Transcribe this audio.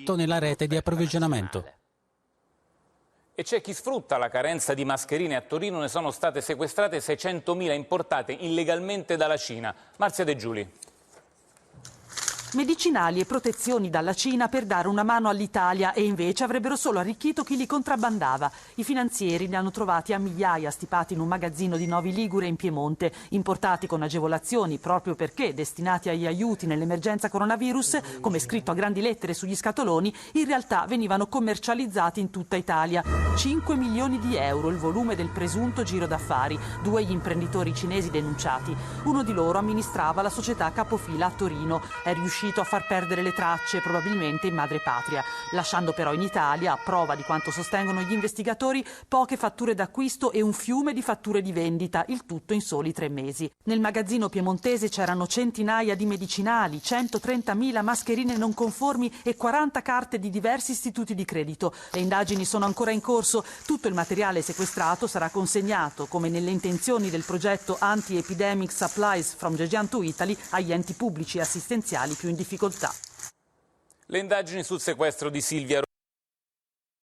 impatto nella rete di approvvigionamento. E c'è chi sfrutta la carenza di mascherine. A Torino ne sono state sequestrate 600.000 importate illegalmente dalla Cina. Marzia De Giuli. Medicinali e protezioni dalla Cina per dare una mano all'Italia e invece avrebbero solo arricchito chi li contrabbandava. I finanzieri ne hanno trovati a migliaia stipati in un magazzino di Novi Ligure in Piemonte, importati con agevolazioni proprio perché destinati agli aiuti nell'emergenza coronavirus, come scritto a grandi lettere sugli scatoloni, in realtà venivano commercializzati in tutta Italia. 5 milioni di euro il volume del presunto giro d'affari, 2 gli imprenditori cinesi denunciati. Uno di loro amministrava la società capofila a Torino. È riuscito a far perdere le tracce, probabilmente in madrepatria, lasciando però in Italia, a prova di quanto sostengono gli investigatori, poche fatture d'acquisto e un fiume di fatture di vendita, il tutto in soli 3 mesi. Nel magazzino piemontese c'erano centinaia di medicinali, 130.000 mascherine non conformi e 40 carte di diversi istituti di credito. Le indagini sono ancora in corso. Tutto il materiale sequestrato sarà consegnato, come nelle intenzioni del progetto Anti-Epidemic Supplies from Zhejiang to Italy, agli enti pubblici e assistenziali più in difficoltà. Le indagini sul sequestro di Silvia